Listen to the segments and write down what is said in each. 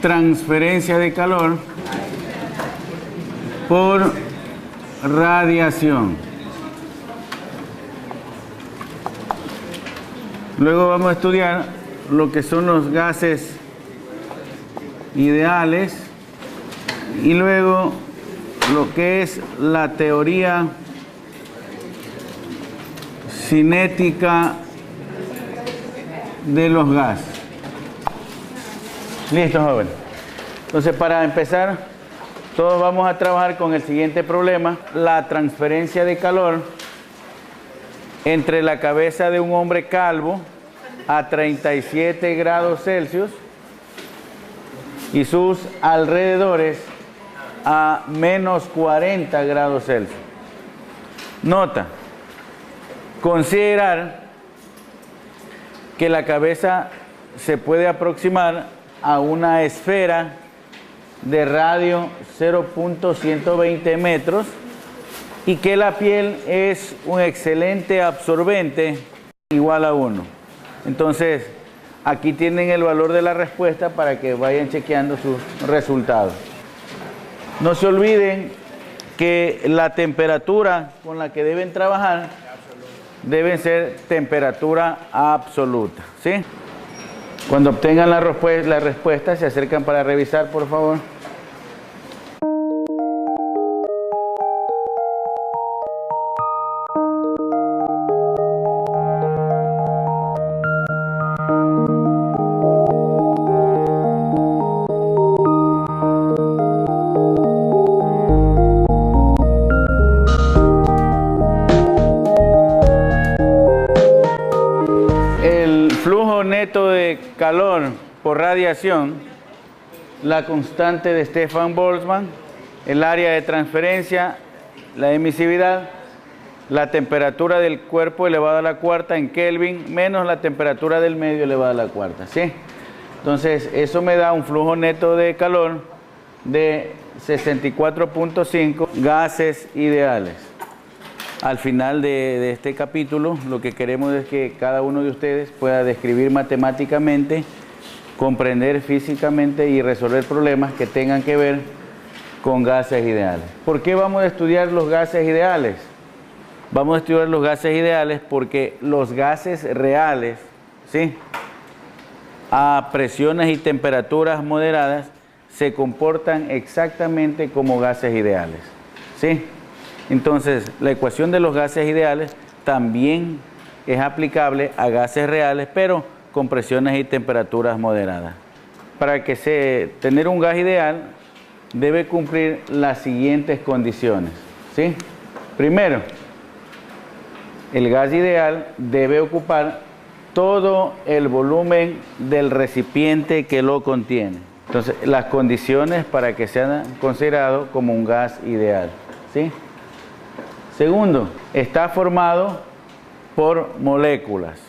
transferencia de calor por radiación. Luego vamos a estudiar lo que son los gases ideales y luego lo que es la teoría cinética de los gases. Listo, joven. Entonces, para empezar, todos vamos a trabajar con el siguiente problema: la transferencia de calor entre la cabeza de un hombre calvo a 37 grados Celsius y sus alrededores a menos 40 grados Celsius. Nota: considerar que la cabeza se puede aproximar a una esfera de radio 0.120 metros y que la piel es un excelente absorbente igual a 1. Entonces, aquí tienen el valor de la respuesta para que vayan chequeando sus resultados. No se olviden que la temperatura con la que deben trabajar debe ser temperatura absoluta, ¿sí? Cuando obtengan la respuesta, se acercan para revisar, por favor. Neto de calor por radiación, la constante de Stefan Boltzmann, el área de transferencia, la emisividad, la temperatura del cuerpo elevado a la cuarta en Kelvin menos la temperatura del medio elevado a la cuarta, ¿sí? Entonces, eso me da un flujo neto de calor de 64.5 gases ideales. Al final de este capítulo, lo que queremos es que cada uno de ustedes pueda describir matemáticamente, comprender físicamente y resolver problemas que tengan que ver con gases ideales. ¿Por qué vamos a estudiar los gases ideales? Vamos a estudiar los gases ideales porque los gases reales, ¿sí?, a presiones y temperaturas moderadas se comportan exactamente como gases ideales, ¿sí? Entonces, la ecuación de los gases ideales también es aplicable a gases reales, pero con presiones y temperaturas moderadas. Para que tener un gas ideal, debe cumplir las siguientes condiciones, ¿sí? Primero, el gas ideal debe ocupar todo el volumen del recipiente que lo contiene. Entonces, las condiciones para que sea considerado como un gas ideal, ¿sí? Segundo, está formado por moléculas.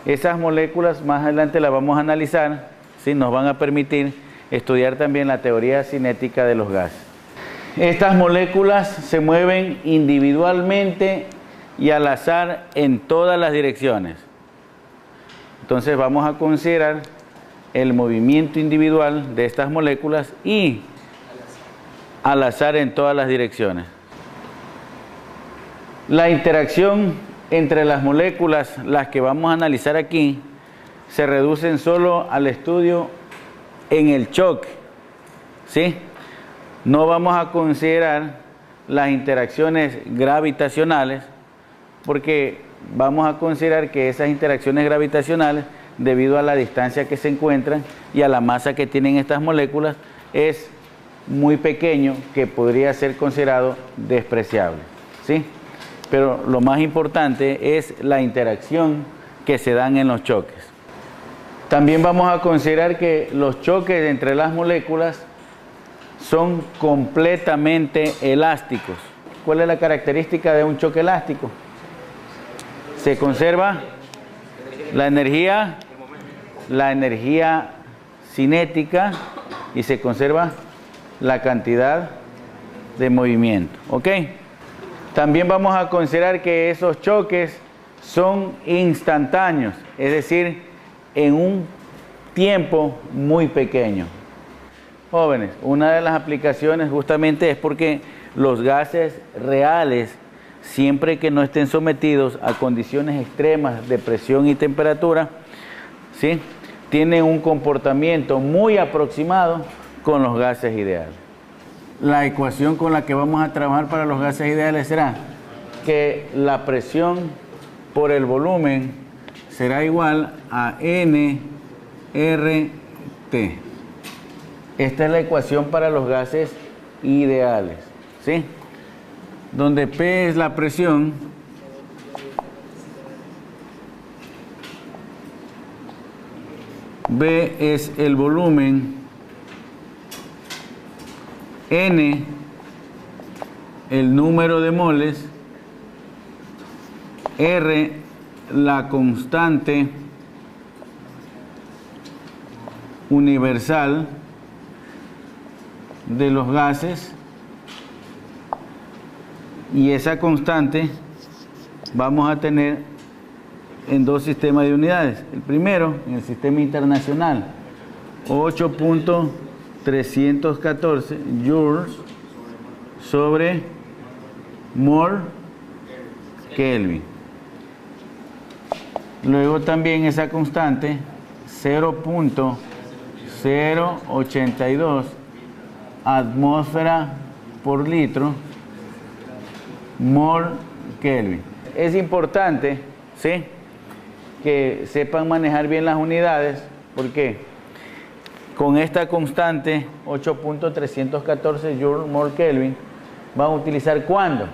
Esas moléculas más adelante las vamos a analizar, ¿sí? Nos van a permitir estudiar también la teoría cinética de los gases. Estas moléculas se mueven individualmente y al azar en todas las direcciones. Entonces vamos a considerar el movimiento individual de estas moléculas y al azar en todas las direcciones. La interacción entre las moléculas, las que vamos a analizar aquí, se reducen solo al estudio en el choque, ¿sí? No vamos a considerar las interacciones gravitacionales porque vamos a considerar que esas interacciones gravitacionales, debido a la distancia que se encuentran y a la masa que tienen estas moléculas, es muy pequeño, que podría ser considerado despreciable, ¿sí? Pero lo más importante es la interacción que se dan en los choques. También vamos a considerar que los choques entre las moléculas son completamente elásticos. ¿Cuál es la característica de un choque elástico? Se conserva la energía cinética y se conserva la cantidad de movimiento, ¿ok? También vamos a considerar que esos choques son instantáneos, es decir, en un tiempo muy pequeño. Jóvenes, una de las aplicaciones justamente es porque los gases reales, siempre que no estén sometidos a condiciones extremas de presión y temperatura, ¿sí?, tienen un comportamiento muy aproximado con los gases ideales. La ecuación con la que vamos a trabajar para los gases ideales será que la presión por el volumen será igual a nRT. Esta es la ecuación para los gases ideales, ¿sí?, donde P es la presión, B es el volumen, N el número de moles, R la constante universal de los gases, y esa constante vamos a tener en dos sistemas de unidades. El primero, en el sistema internacional, 8.314 joules sobre mol Kelvin. Luego también esa constante, 0.082 atmósfera por litro mol Kelvin. Es importante, ¿sí?, que sepan manejar bien las unidades, porque con esta constante 8.314 joules mol Kelvin van a utilizar ¿cuándo?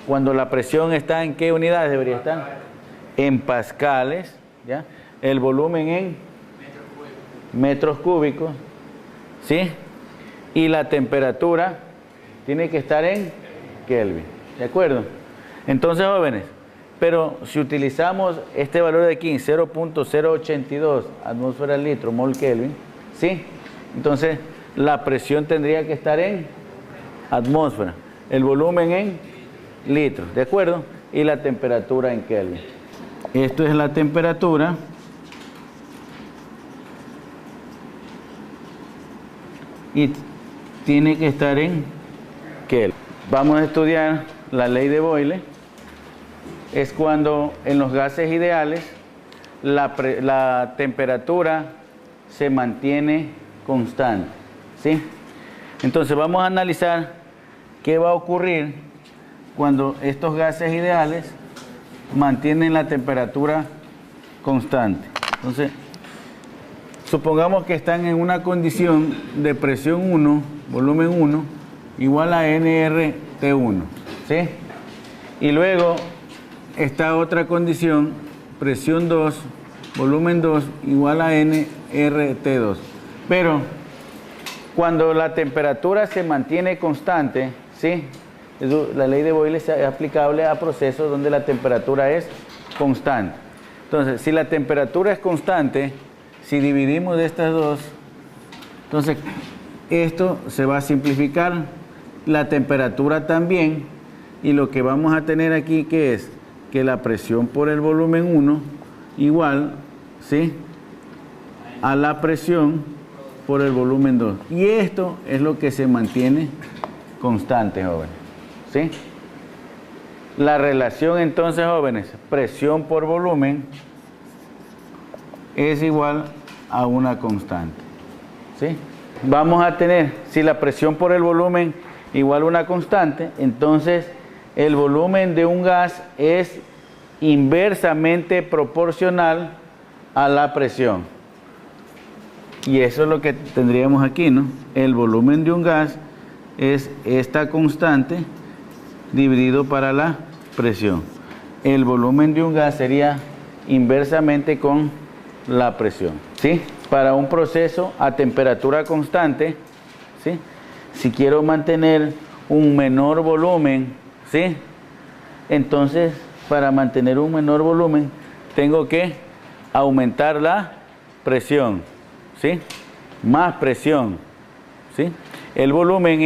Cuando la presión está en ¿qué unidades debería estar? En pascales, ¿ya? El volumen en metros cúbicos, ¿sí? Y la temperatura tiene que estar en Kelvin, ¿de acuerdo? Entonces, jóvenes, pero si utilizamos este valor de aquí, 0.082 atmósfera al litro mol Kelvin, ¿sí?, entonces la presión tendría que estar en atmósfera, el volumen en litros, ¿de acuerdo? Y la temperatura en Kelvin. Esto es la temperatura. Y tiene que estar en Kelvin. Vamos a estudiar la ley de Boyle. Es cuando en los gases ideales la temperatura se mantiene constante, ¿sí? Entonces vamos a analizar qué va a ocurrir cuando estos gases ideales mantienen la temperatura constante. Entonces, supongamos que están en una condición de presión 1, volumen 1, igual a nRT1, ¿sí? Y luego esta otra condición, presión 2, volumen 2, igual a nRT2. Pero cuando la temperatura se mantiene constante, ¿sí?, la ley de Boyle es aplicable a procesos donde la temperatura es constante. Entonces, si la temperatura es constante, si dividimos de estas dos, entonces esto se va a simplificar, la temperatura también, y lo que vamos a tener aquí, que es que la presión por el volumen 1 igual, ¿sí?, a la presión por el volumen 2. Y esto es lo que se mantiene constante, jóvenes, ¿sí? La relación entonces, jóvenes, presión por volumen es igual a una constante, ¿sí? Vamos a tener, si la presión por el volumen igual a una constante, entonces el volumen de un gas es inversamente proporcional a la presión. Y eso es lo que tendríamos aquí, ¿no? El volumen de un gas es esta constante dividido para la presión. El volumen de un gas sería inversamente con la presión, ¿sí? Para un proceso a temperatura constante, ¿sí?, si quiero mantener un menor volumen, ¿sí?, entonces para mantener un menor volumen tengo que aumentar la presión, ¿sí?, más presión, ¿sí? El volumen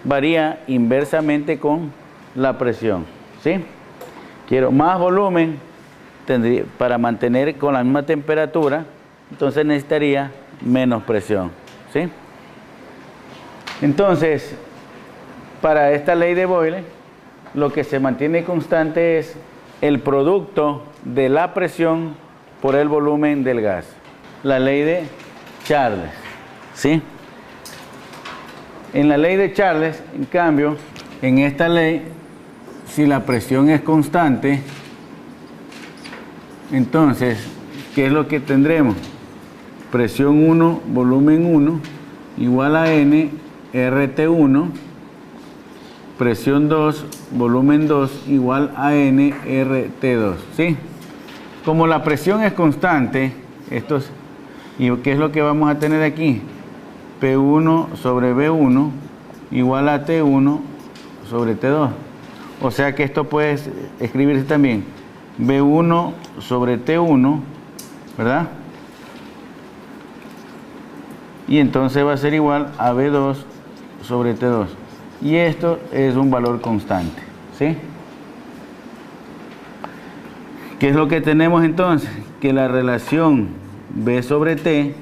varía inversamente con la presión, ¿sí? Quiero más volumen, para mantener con la misma temperatura, entonces necesitaría menos presión, ¿sí? Entonces, para esta ley de Boyle, lo que se mantiene constante es el producto de la presión por el volumen del gas. La ley de Charles, ¿sí? En la ley de Charles, en cambio, en esta ley, si la presión es constante, entonces, ¿qué es lo que tendremos? Presión 1, volumen 1, igual a N, RT1. Presión 2, volumen 2, igual a N, RT2. ¿Sí? Como la presión es constante, ¿y qué es lo que vamos a tener aquí? P1 sobre B1 igual a T1 sobre T2. O sea que esto puede escribirse también B1 sobre T1, ¿verdad? Y entonces va a ser igual a B2 sobre T2. Y esto es un valor constante, ¿sí? ¿Qué es lo que tenemos entonces? Que la relación B sobre T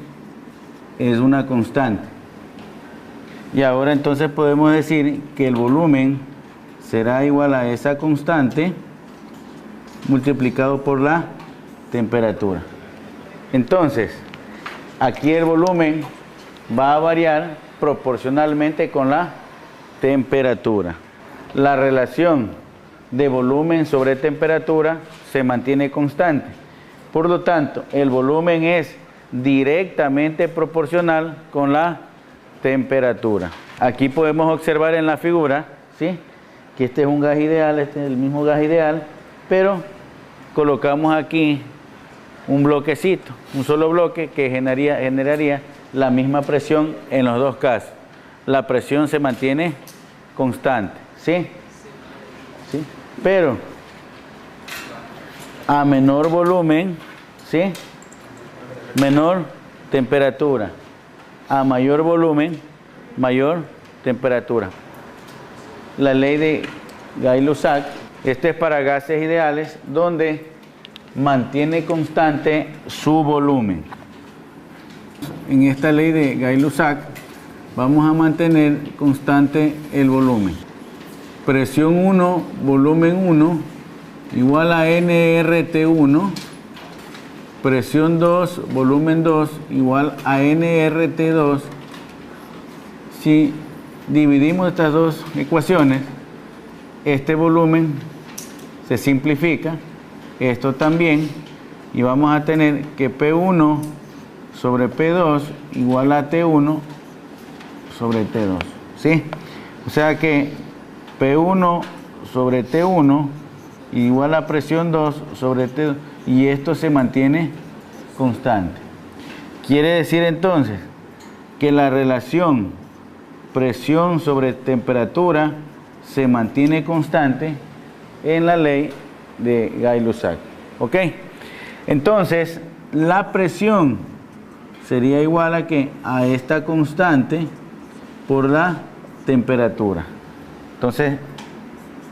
es una constante. Y ahora entonces podemos decir que el volumen será igual a esa constante multiplicado por la temperatura. Entonces, aquí el volumen va a variar proporcionalmente con la temperatura. La relación de volumen sobre temperatura se mantiene constante. Por lo tanto, el volumen es directamente proporcional con la temperatura. Aquí podemos observar en la figura, ¿sí?, que este es un gas ideal, este es el mismo gas ideal, pero colocamos aquí un bloquecito, un solo bloque que generaría la misma presión en los dos casos. La presión se mantiene constante, ¿sí? ¿Sí? Pero a menor volumen, ¿sí?, menor temperatura. A mayor volumen, mayor temperatura. La ley de Gay-Lussac, este es para gases ideales, donde mantiene constante su volumen. En esta ley de Gay-Lussac vamos a mantener constante el volumen. Presión 1, volumen 1, igual a nRT1. Presión 2, volumen 2, igual a nRT2. Si dividimos estas dos ecuaciones, este volumen se simplifica, esto también, y vamos a tener que P1 sobre P2 igual a T1 sobre T2, ¿sí? O sea que P1 sobre T1 igual a presión 2 sobre T2, y esto se mantiene constante. Quiere decir entonces que la relación presión sobre temperatura se mantiene constante en la ley de Gay-Lussac. ¿Ok? Entonces, la presión sería igual a ¿qué? A esta constante por la temperatura. Entonces,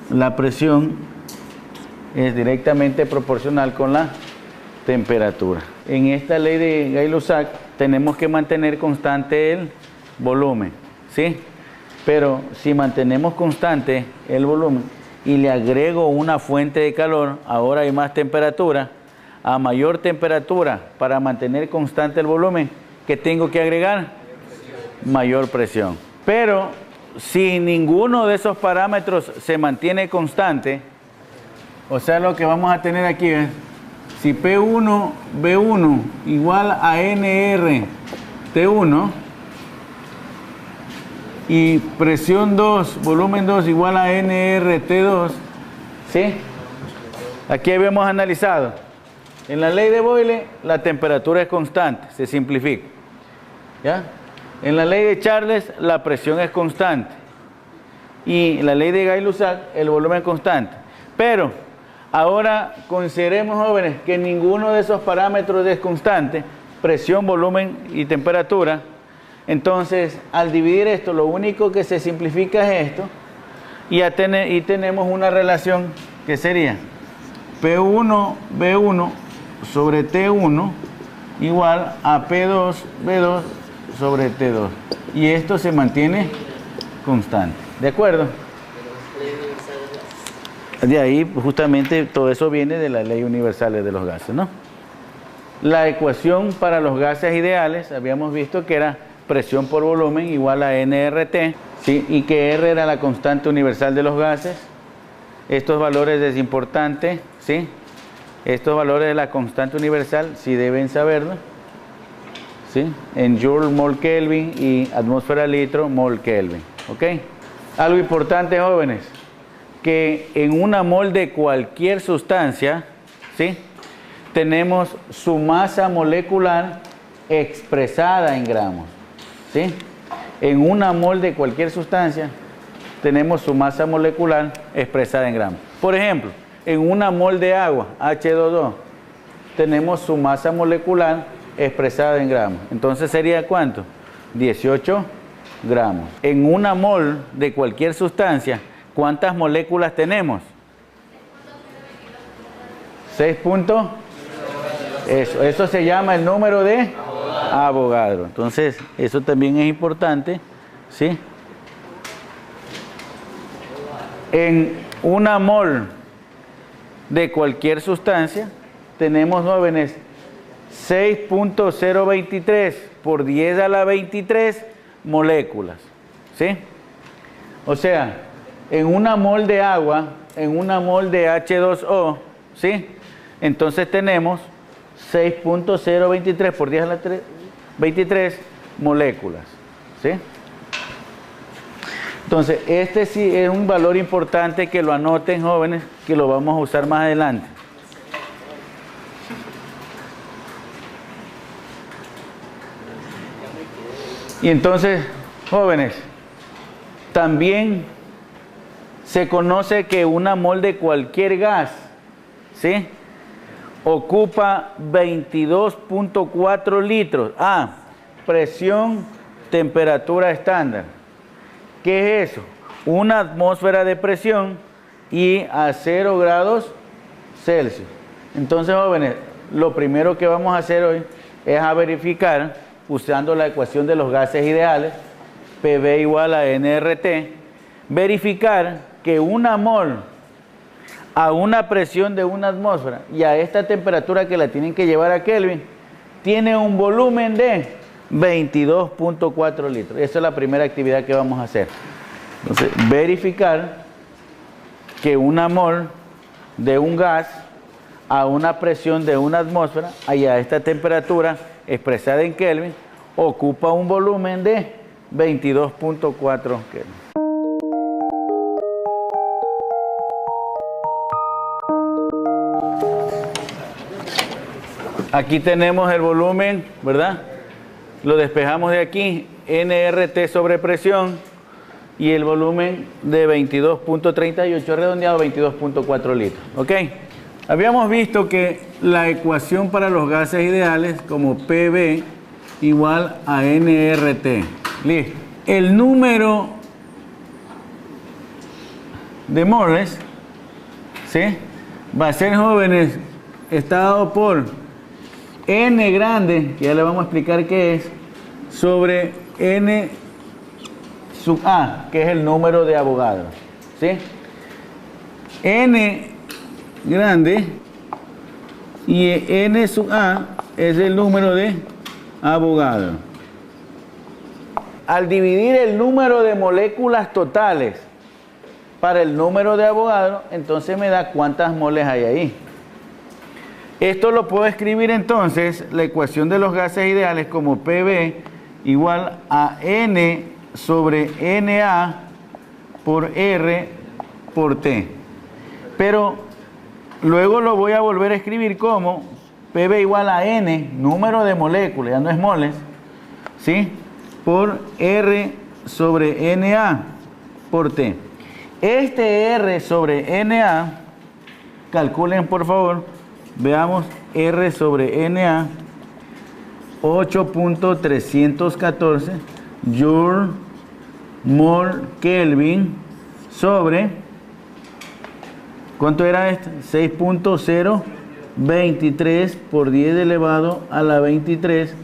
la presión es directamente proporcional con la temperatura. En esta ley de Gay-Lussac tenemos que mantener constante el volumen, ¿sí? Pero si mantenemos constante el volumen y le agrego una fuente de calor, ahora hay más temperatura. A mayor temperatura, para mantener constante el volumen, ¿qué tengo que agregar? Mayor presión. Pero si ninguno de esos parámetros se mantiene constante, o sea, lo que vamos a tener aquí es, si P1, B1 igual a nRT1 y presión 2, volumen 2 igual a nRT2, ¿sí? Aquí habíamos analizado. En la ley de Boyle, la temperatura es constante, se simplifica, ¿ya? En la ley de Charles, la presión es constante. Y en la ley de Gay-Lussac, el volumen es constante. Pero ahora consideremos, jóvenes, que ninguno de esos parámetros es constante, presión, volumen y temperatura. Entonces, al dividir esto, lo único que se simplifica es esto, y tenemos una relación que sería P1, B1 sobre T1 igual a P2, B2 sobre T2. Y esto se mantiene constante. ¿De acuerdo? De ahí justamente todo eso viene de las leyes universales de los gases, ¿no? La ecuación para los gases ideales, habíamos visto que era presión por volumen igual a nRT, ¿sí? Y que R era la constante universal de los gases. Estos valores es importante, ¿sí? Estos valores de la constante universal sí deben saberlo, ¿sí? En Joule, mol Kelvin y atmósfera litro, mol Kelvin, ¿ok? Algo importante, jóvenes, que en una mol de cualquier sustancia, ¿sí? Tenemos su masa molecular expresada en gramos, ¿sí? En una mol de cualquier sustancia tenemos su masa molecular expresada en gramos. Por ejemplo, en una mol de agua, H2O, tenemos su masa molecular expresada en gramos. Entonces, ¿sería cuánto? 18 gramos. En una mol de cualquier sustancia, ¿cuántas moléculas tenemos? 6 puntos. Eso se llama el número de Avogadro. Entonces, eso también es importante, ¿sí? En una mol de cualquier sustancia, tenemos, jóvenes, 6.023 por 10 a la 23 moléculas, ¿sí? O sea, en una mol de agua, en una mol de H2O, ¿sí? Entonces tenemos 6.023 por 10 a la 23 moléculas, ¿sí? Entonces, este sí es un valor importante que lo anoten, jóvenes, que lo vamos a usar más adelante. Y entonces, jóvenes, también se conoce que una mol de cualquier gas, ¿sí?, ocupa 22.4 litros. Presión, temperatura estándar. ¿Qué es eso? Una atmósfera de presión y a 0 grados Celsius. Entonces, jóvenes, lo primero que vamos a hacer hoy es a verificar, usando la ecuación de los gases ideales, PV igual a nRT, verificar que una mol a una presión de una atmósfera y a esta temperatura que la tienen que llevar a Kelvin, tiene un volumen de 22.4 litros. Esa es la primera actividad que vamos a hacer. Entonces, verificar que una mol de un gas a una presión de una atmósfera y a esta temperatura expresada en Kelvin ocupa un volumen de 22.4 Kelvin. Aquí tenemos el volumen, ¿verdad? Lo despejamos de aquí, nRT sobre presión, y el volumen de 22.38, redondeado 22.4 litros. ¿Ok? Habíamos visto que la ecuación para los gases ideales, como PV igual a nRT. Listo. El número de moles, ¿sí?, va a ser, jóvenes, está dado por N grande, que ya le vamos a explicar qué es, sobre N sub A, que es el número de Avogadro, ¿sí? N grande y N sub A es el número de Avogadro. Al dividir el número de moléculas totales para el número de Avogadro, entonces me da cuántas moles hay ahí. Esto lo puedo escribir entonces, la ecuación de los gases ideales, como PV igual a N sobre NA por R por T. Pero luego lo voy a volver a escribir como PV igual a N, número de moléculas, ya no es moles, ¿sí?, por R sobre NA por T. Este R sobre NA, calculen por favor, veamos, R sobre NA, 8.314 Joule mol Kelvin sobre, ¿cuánto era esto? 6.023 por 10 elevado a la 23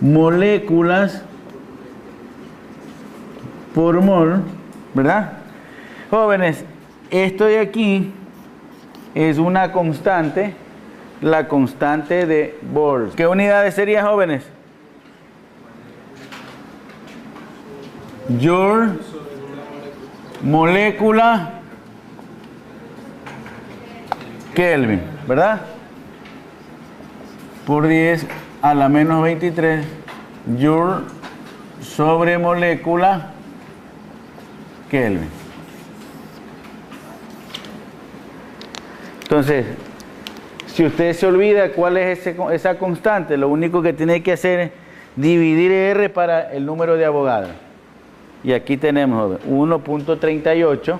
moléculas por mol, ¿verdad? Jóvenes, esto de aquí es una constante, la constante de Boltzmann. ¿Qué unidades serían, jóvenes? Joule, molécula, Kelvin, ¿verdad? Por 10 a la menos 23 Joule sobre molécula Kelvin. Entonces, si usted se olvida cuál es esa constante, lo único que tiene que hacer es dividir R para el número de Avogadro. Y aquí tenemos 1.38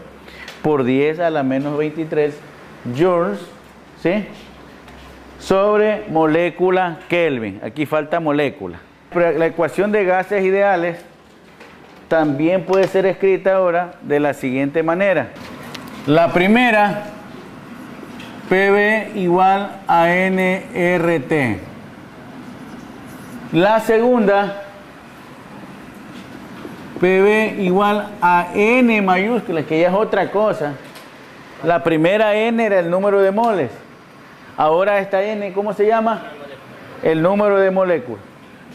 por 10 a la menos 23 joules, ¿sí? Sobre molécula Kelvin. Aquí falta molécula. Pero la ecuación de gases ideales también puede ser escrita ahora de la siguiente manera. La primera, PV igual a nRT. La segunda, PV igual a N mayúscula, que ya es otra cosa. La primera N era el número de moles. Ahora esta N, ¿cómo se llama? El número de moléculas.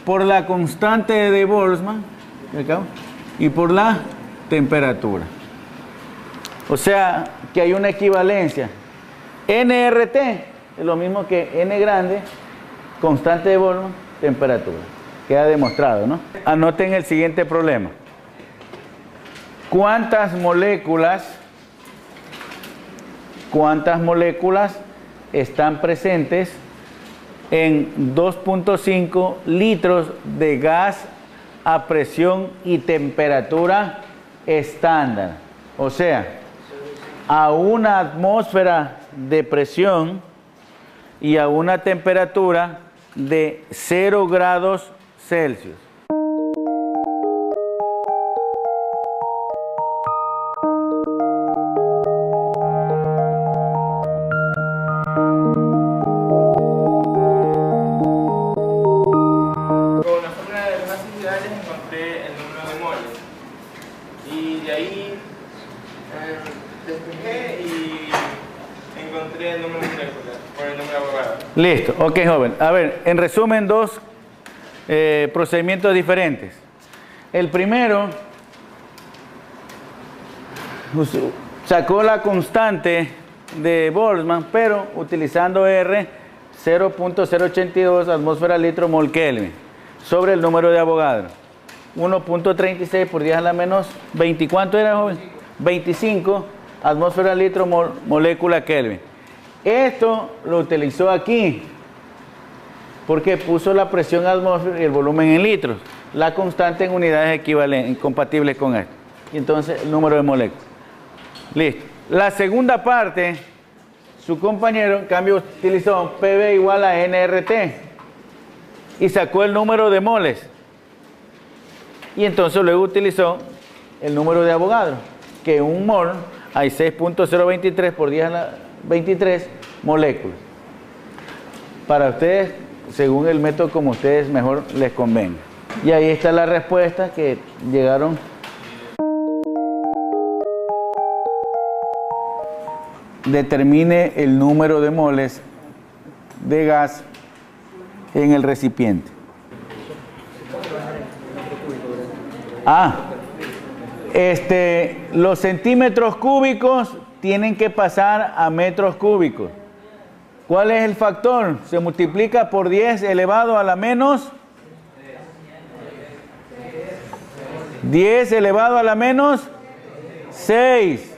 Por la constante de Boltzmann y por la temperatura. O sea, que hay una equivalencia. nRT es lo mismo que N grande, constante de Boltzmann, temperatura. Queda demostrado, ¿no? Anoten el siguiente problema. ¿Cuántas moléculas están presentes en 2.5 litros de gas a presión y temperatura estándar? O sea, a una atmósfera de presión y a una temperatura de 0 grados Celsius. Listo, ok, joven. A ver, en resumen, dos procedimientos diferentes. El primero, sacó la constante de Boltzmann, pero utilizando R 0.082 atmósfera litro mol Kelvin sobre el número de Avogadro. 1.36 por 10 a la menos 20. ¿Cuánto era, joven? 25 atmósfera litro mol molécula Kelvin. Esto lo utilizó aquí porque puso la presión atmosférica y el volumen en litros, la constante en unidades equivalentes, incompatibles con esto. Y entonces el número de moléculas. Listo. La segunda parte, su compañero, en cambio, utilizó PV igual a nRT y sacó el número de moles. Y entonces luego utilizó el número de Avogadro, que en un mol hay 6.023 por 10 a la 23 moléculas. Para ustedes, según el método como ustedes mejor les convenga. Y ahí está la respuesta que llegaron. Determine el número de moles de gas en el recipiente. Los centímetros cúbicos tienen que pasar a metros cúbicos. ¿Cuál es el factor? Se multiplica por 10 elevado a la menos 10 elevado a la menos 6.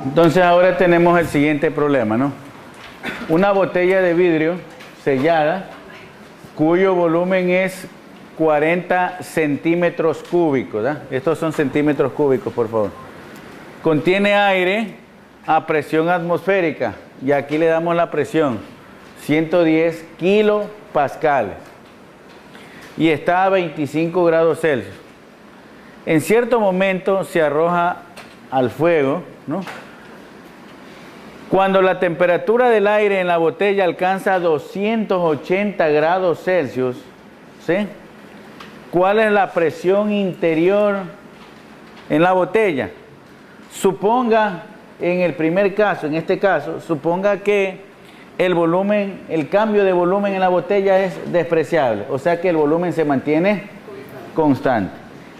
Entonces ahora tenemos el siguiente problema, ¿no? Una botella de vidrio sellada cuyo volumen es 40 centímetros cúbicos, ¿verdad? Estos son centímetros cúbicos, por favor. Contiene aire a presión atmosférica y aquí le damos la presión, 110 kilopascales y está a 25 grados Celsius. En cierto momento se arroja al fuego, ¿no? Cuando la temperatura del aire en la botella alcanza 280 grados Celsius, ¿sí? ¿Cuál es la presión interior en la botella? Suponga, en el primer caso, en este caso, suponga que el volumen, el cambio de volumen en la botella es despreciable, o sea que el volumen se mantiene constante.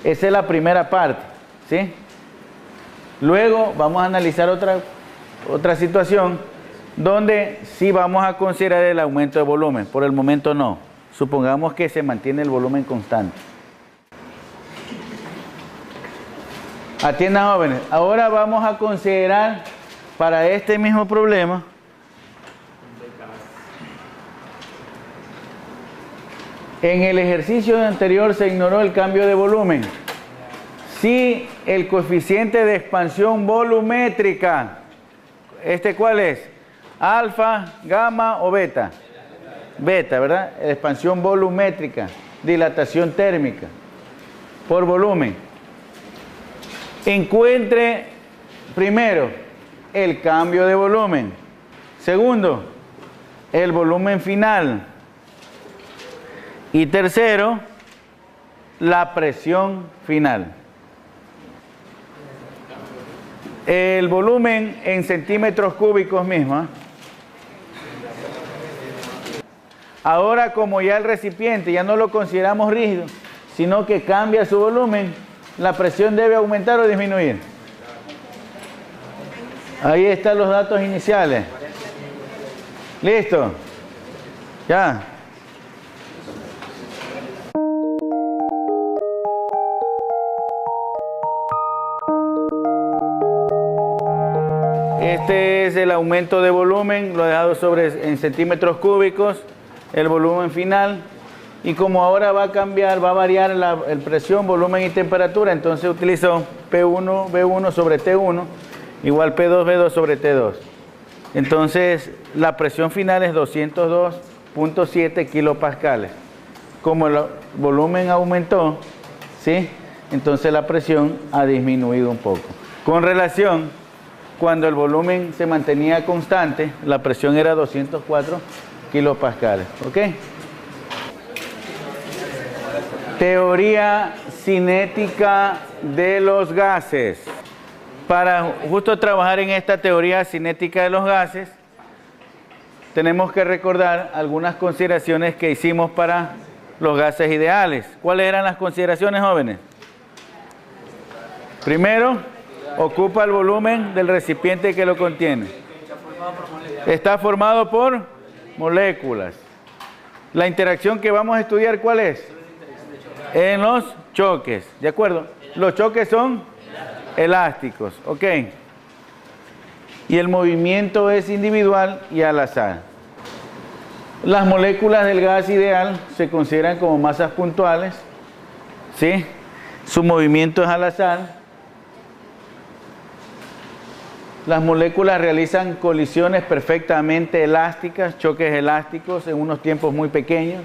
Esa es la primera parte, ¿sí? Luego vamos a analizar otra situación donde sí vamos a considerar el aumento de volumen. Por el momento no. Supongamos que se mantiene el volumen constante. Atiendan, jóvenes. Ahora vamos a considerar para este mismo problema en el ejercicio anterior se ignoró el cambio de volumen. Si el coeficiente de expansión volumétrica, ¿cuál es? ¿Alfa, gamma o beta? Beta, ¿verdad? Expansión volumétrica, dilatación térmica por volumen. Encuentre primero el cambio de volumen. Segundo, el volumen final. Y tercero, la presión final. El volumen en centímetros cúbicos mismo. Ahora, como ya el recipiente ya no lo consideramos rígido, sino que cambia su volumen, la presión debe aumentar o disminuir. Ahí están los datos iniciales. ¿Listo? Ya. Este es el aumento de volumen, lo he dejado en centímetros cúbicos, el volumen final. Y como ahora va a cambiar, va a variar la presión, volumen y temperatura, entonces utilizo P1, V1 sobre T1, igual P2, V2 sobre T2. Entonces, la presión final es 202.7 kilopascales. Como el volumen aumentó, ¿sí? Entonces la presión ha disminuido un poco. Con relación, cuando el volumen se mantenía constante, la presión era 204 kilopascales. ¿Ok? Teoría cinética de los gases. Para justo trabajar en esta teoría cinética de los gases, tenemos que recordar algunas consideraciones que hicimos para los gases ideales. ¿Cuáles eran las consideraciones, jóvenes? Primero, ocupa el volumen del recipiente que lo contiene. Está formado por moléculas. La interacción que vamos a estudiar, ¿cuál es? En los choques, ¿de acuerdo? Los choques son elásticos, ¿ok? Y el movimiento es individual y al azar. Las moléculas del gas ideal se consideran como masas puntuales, ¿sí? Su movimiento es al azar. Las moléculas realizan colisiones perfectamente elásticas, choques elásticos en unos tiempos muy pequeños.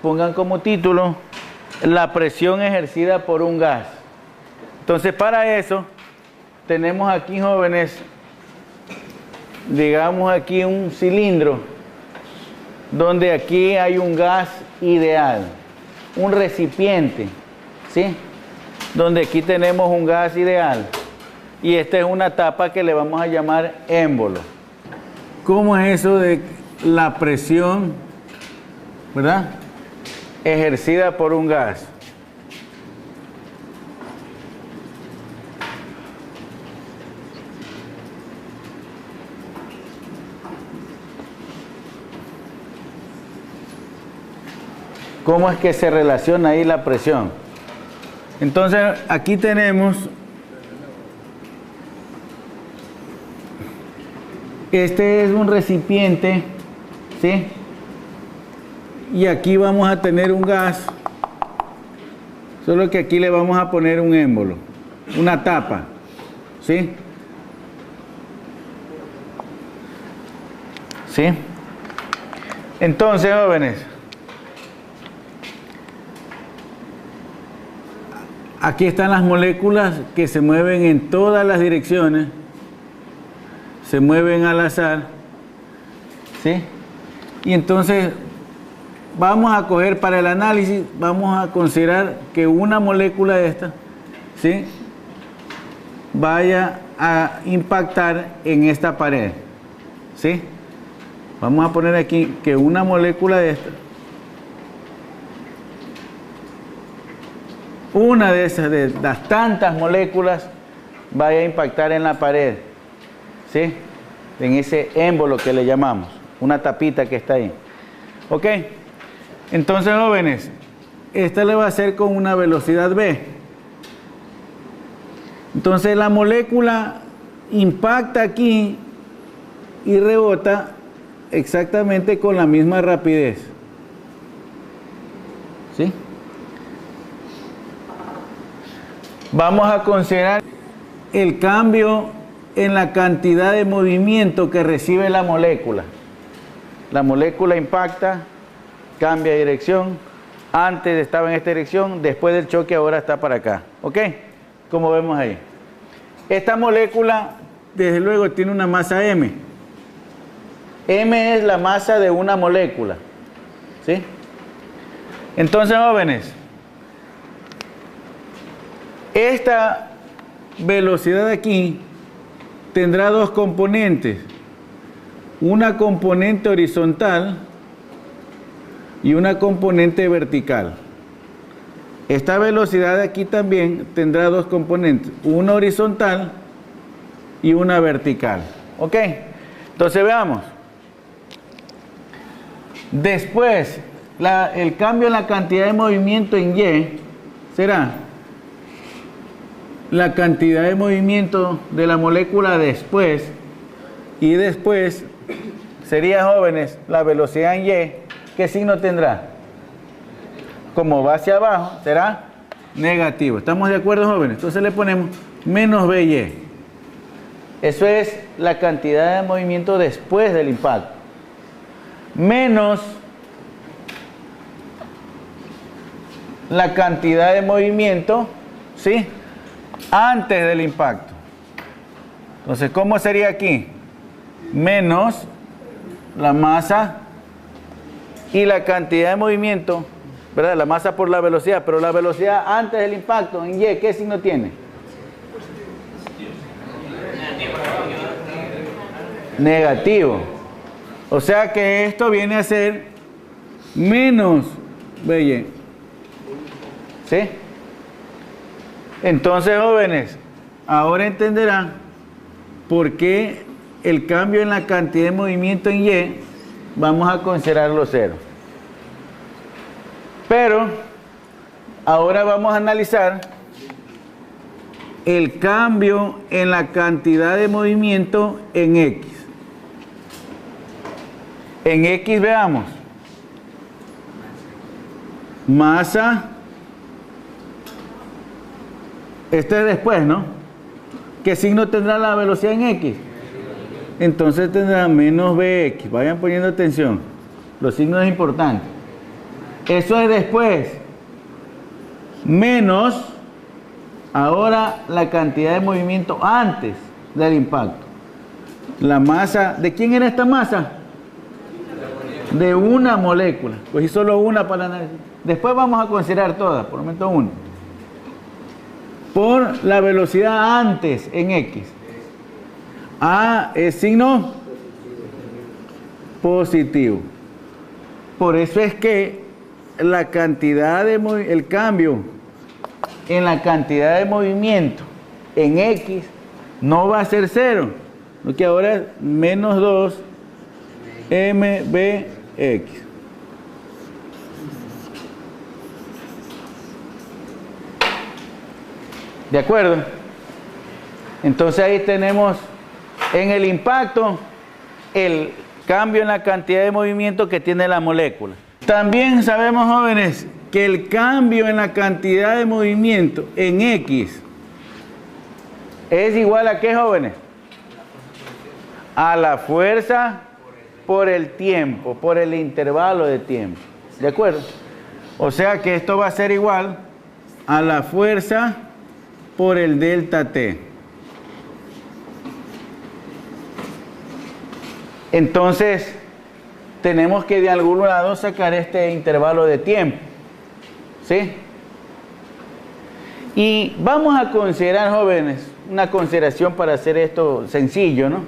Pongan como título la presión ejercida por un gas. Entonces, para eso, tenemos aquí, jóvenes, digamos aquí un cilindro, donde aquí hay un gas ideal, un recipiente, ¿sí? Donde aquí tenemos un gas ideal. Y esta es una tapa que le vamos a llamar émbolo. ¿Cómo es eso de la presión, verdad, ejercida por un gas? ¿Cómo es que se relaciona ahí la presión? Entonces, aquí tenemos este es un recipiente, ¿sí? Y aquí vamos a tener un gas, solo que aquí le vamos a poner un émbolo, una tapa, ¿sí? ¿Sí? Entonces, jóvenes, aquí están las moléculas que se mueven en todas las direcciones, se mueven al azar, ¿sí? Y entonces vamos a coger para el análisis, vamos a considerar que una molécula de esta, ¿sí?, vaya a impactar en esta pared, ¿sí? Vamos a poner aquí que una molécula de esta, una de esas, de las tantas moléculas, vaya a impactar en la pared, ¿sí?, en ese émbolo que le llamamos, una tapita que está ahí. ¿Ok? Entonces, jóvenes, esta le va a hacer con una velocidad v. Entonces la molécula impacta aquí y rebota exactamente con la misma rapidez, ¿sí? Vamos a considerar el cambio en la cantidad de movimiento que recibe la molécula. La molécula impacta, cambia de dirección. Antes estaba en esta dirección, después del choque ahora está para acá. ¿Ok? Como vemos ahí. Esta molécula, desde luego, tiene una masa m. M es la masa de una molécula, ¿sí? Entonces, jóvenes, esta velocidad aquí tendrá dos componentes. Una componente horizontal y una componente vertical. Esta velocidad de aquí también tendrá dos componentes, una horizontal y una vertical. ¿Ok? Entonces veamos. Después, el cambio en la cantidad de movimiento en Y será la cantidad de movimiento de la molécula después, y después sería, jóvenes, la velocidad en Y. ¿Qué signo tendrá? Como va hacia abajo, será negativo. ¿Estamos de acuerdo, jóvenes? Entonces le ponemos menos BY. Eso es la cantidad de movimiento después del impacto. Menos la cantidad de movimiento, ¿sí?, antes del impacto. Entonces, ¿cómo sería aquí? Menos la masa y la cantidad de movimiento, ¿verdad? La masa por la velocidad, pero la velocidad antes del impacto en Y, ¿qué signo tiene? Negativo. O sea que esto viene a ser menos BY. ¿Sí? Entonces, jóvenes, ahora entenderán por qué el cambio en la cantidad de movimiento en Y vamos a considerarlo cero. Pero ahora vamos a analizar el cambio en la cantidad de movimiento en X. En X veamos. Masa. Este es después, ¿no? ¿Qué signo tendrá la velocidad en X? Entonces tendrá menos Bx. Vayan poniendo atención. Los signos es importante. Eso es después. Menos, ahora, la cantidad de movimiento antes del impacto. La masa, ¿de quién era esta masa? De una molécula. Cogí solo una para análisis. Después vamos a considerar todas, por lo menos una. Por la velocidad antes en X. A es signo positivo. Por eso es que la cantidad de el cambio en la cantidad de movimiento en X no va a ser cero, porque ahora es menos 2 MBX. ¿De acuerdo? Entonces ahí tenemos en el impacto el cambio en la cantidad de movimiento que tiene la molécula. También sabemos, jóvenes, que el cambio en la cantidad de movimiento en X es igual a ¿qué, jóvenes? A la fuerza por el tiempo, por el intervalo de tiempo. ¿De acuerdo? O sea que esto va a ser igual a la fuerza por el delta T. Entonces, tenemos que de algún lado sacar este intervalo de tiempo. ¿Sí? Y vamos a considerar, jóvenes, una consideración para hacer esto sencillo, ¿no?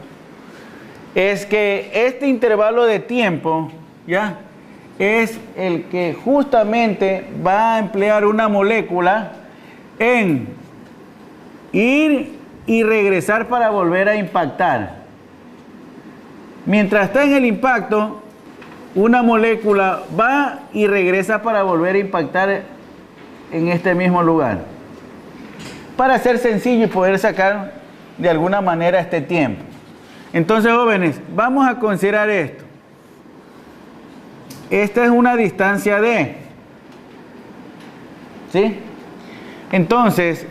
Es que este intervalo de tiempo, ¿ya?, es el que justamente va a emplear una molécula en ir y regresar para volver a impactar. Mientras está en el impacto, una molécula va y regresa para volver a impactar en este mismo lugar. Para ser sencillo y poder sacar de alguna manera este tiempo. Entonces, jóvenes, vamos a considerar esto. Esta es una distancia D. ¿Sí? Entonces,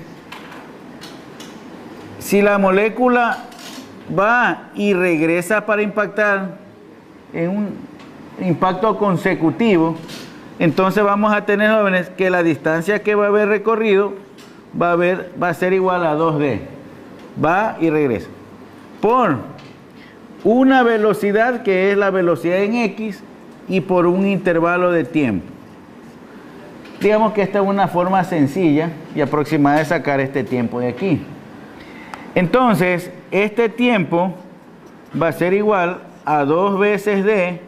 si la molécula va y regresa para impactar en un impacto consecutivo, entonces vamos a tener, jóvenes, que la distancia que va a haber recorrido va a ser igual a 2D. Va y regresa. Por una velocidad que es la velocidad en X y por un intervalo de tiempo. Digamos que esta es una forma sencilla y aproximada de sacar este tiempo de aquí. Entonces, este tiempo va a ser igual a 2 veces D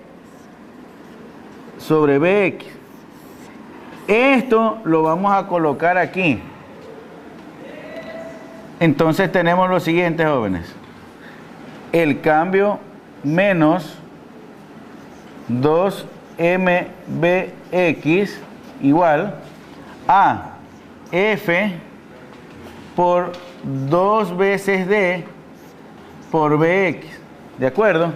sobre Bx. Esto lo vamos a colocar aquí. Entonces tenemos lo siguiente, jóvenes. El cambio menos 2mBx igual a F por 2 veces D por Bx. ¿De acuerdo?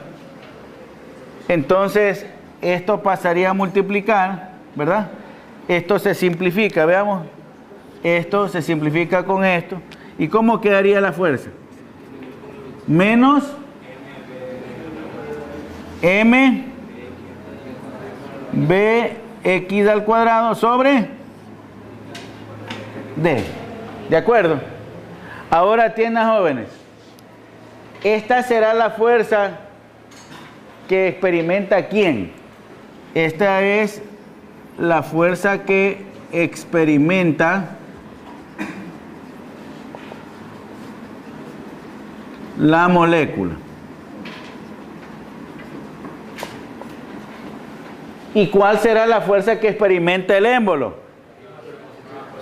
Entonces, esto pasaría a multiplicar, ¿verdad? Esto se simplifica, veamos. Esto se simplifica con esto. ¿Y cómo quedaría la fuerza? Menos m bx al cuadrado sobre d. ¿De acuerdo? Ahora atiendan, jóvenes. Esta será la fuerza que experimenta ¿quién? Esta es la fuerza que experimenta la molécula. ¿Y cuál será la fuerza que experimenta el émbolo?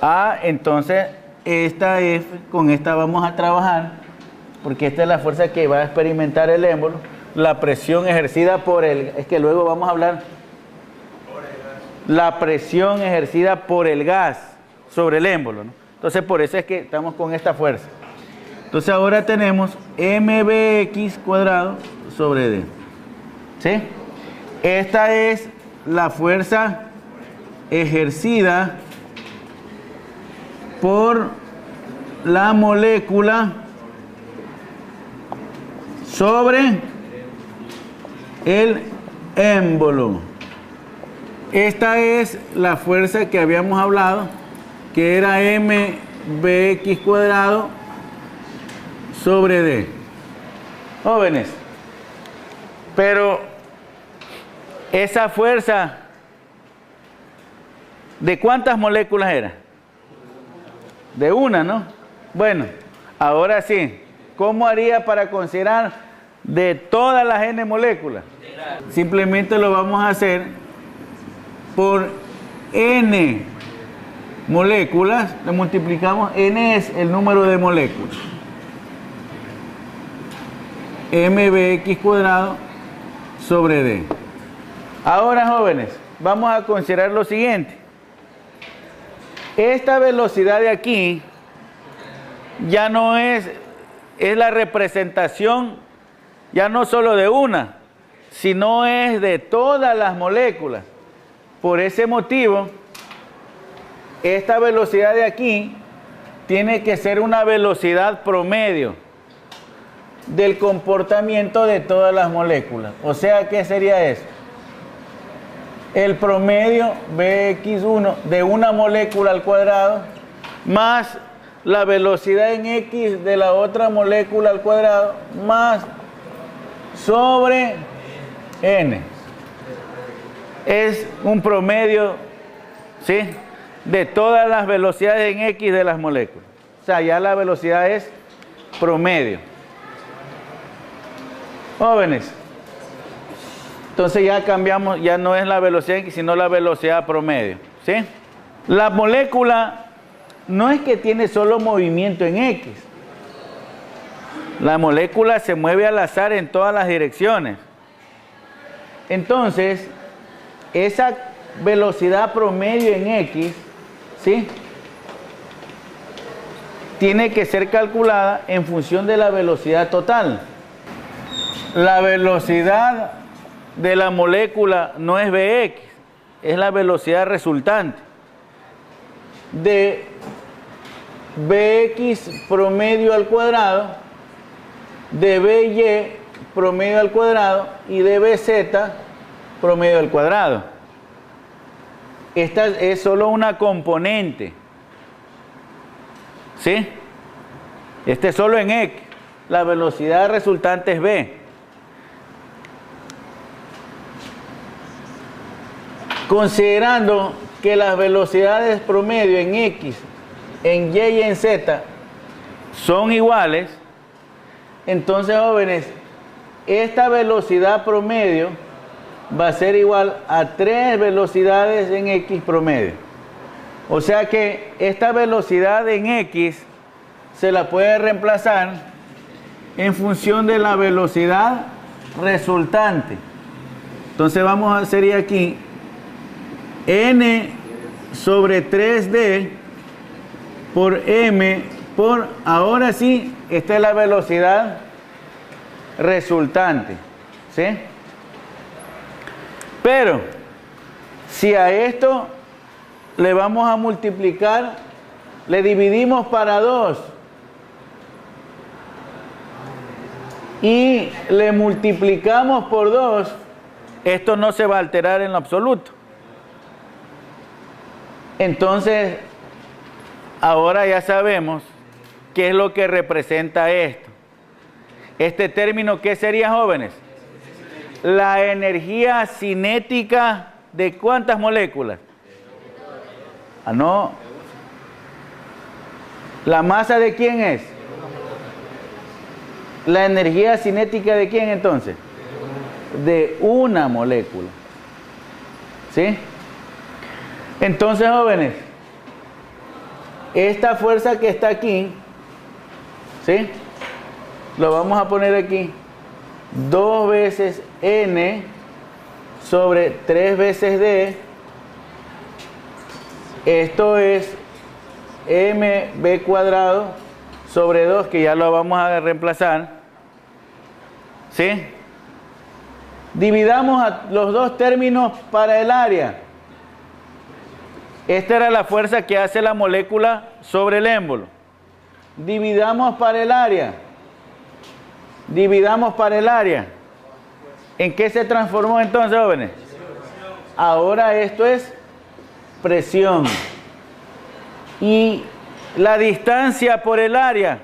Ah, entonces esta F, con esta vamos a trabajar, porque esta es la fuerza que va a experimentar el émbolo, la presión ejercida por es que luego vamos a hablar, la presión ejercida por el gas sobre el émbolo, ¿no? Entonces por eso es que estamos con esta fuerza. Entonces ahora tenemos mBx cuadrado sobre D. ¿Sí? Esta es la fuerza ejercida por la molécula sobre el émbolo. Esta es la fuerza que habíamos hablado, que era mBx cuadrado sobre D. Jóvenes, pero esa fuerza, ¿de cuántas moléculas era? De una, ¿no? Bueno, ahora sí, ¿cómo haría para considerar de todas las n moléculas? Simplemente lo vamos a hacer por n moléculas, le multiplicamos, n es el número de moléculas. mBx cuadrado sobre D. Ahora, jóvenes, vamos a considerar lo siguiente. Esta velocidad de aquí ya no es la representación ya no solo de una, sino es de todas las moléculas. Por ese motivo, esta velocidad de aquí tiene que ser una velocidad promedio del comportamiento de todas las moléculas. O sea, ¿qué sería eso? El promedio Bx1 de una molécula al cuadrado más la velocidad en X de la otra molécula al cuadrado más sobre N. Es un promedio, ¿sí?, de todas las velocidades en X de las moléculas. O sea, ya la velocidad es promedio. Jóvenes, entonces ya cambiamos, ya no es la velocidad X, sino la velocidad promedio, ¿sí? La molécula no es que tiene solo movimiento en X. La molécula se mueve al azar en todas las direcciones. Entonces, esa velocidad promedio en X, ¿sí?, tiene que ser calculada en función de la velocidad total. La velocidad de la molécula no es Vx, es la velocidad resultante de Bx promedio al cuadrado, de By promedio al cuadrado y de Bz promedio al cuadrado. Esta es solo una componente, ¿sí? Este es solo en X. La velocidad resultante es B. Considerando que las velocidades promedio en X, en Y y en Z son iguales, entonces, jóvenes, esta velocidad promedio va a ser igual a 3 velocidades en X promedio. O sea que esta velocidad en X se la puede reemplazar en función de la velocidad resultante. Entonces vamos a hacer aquí N sobre 3D por M por, ahora sí, esta es la velocidad resultante, ¿sí? Pero si a esto le vamos a multiplicar, le dividimos para 2 y le multiplicamos por 2, esto no se va a alterar en lo absoluto. Entonces, ahora ya sabemos qué es lo que representa esto. Este término, ¿qué sería, jóvenes? La energía cinética de ¿cuántas moléculas? Ah, no. ¿La masa de quién es? ¿La energía cinética de quién entonces? De una molécula. ¿Sí? Entonces, jóvenes, esta fuerza que está aquí, ¿sí?, lo vamos a poner aquí, 2 veces N sobre 3 veces D. Esto es mb cuadrado sobre 2, que ya lo vamos a reemplazar, ¿sí? Dividamos los dos términos para el área. Esta era la fuerza que hace la molécula sobre el émbolo. Dividamos para el área. Dividamos para el área. ¿En qué se transformó entonces, jóvenes? Ahora esto es presión. Y la distancia por el área.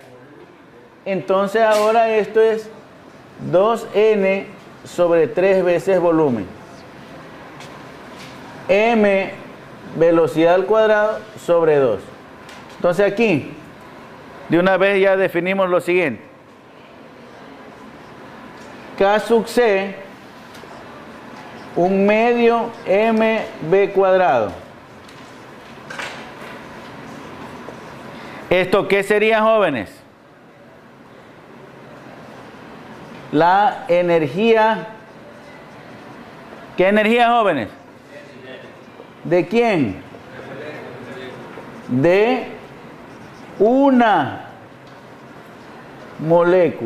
Entonces ahora esto es 2N sobre 3 veces volumen. M, velocidad al cuadrado, sobre 2. Entonces aquí, de una vez ya definimos lo siguiente. K sub C, un medio mb cuadrado. ¿Esto qué sería, jóvenes? La energía. ¿Qué energía, jóvenes? ¿De quién? De una molécula.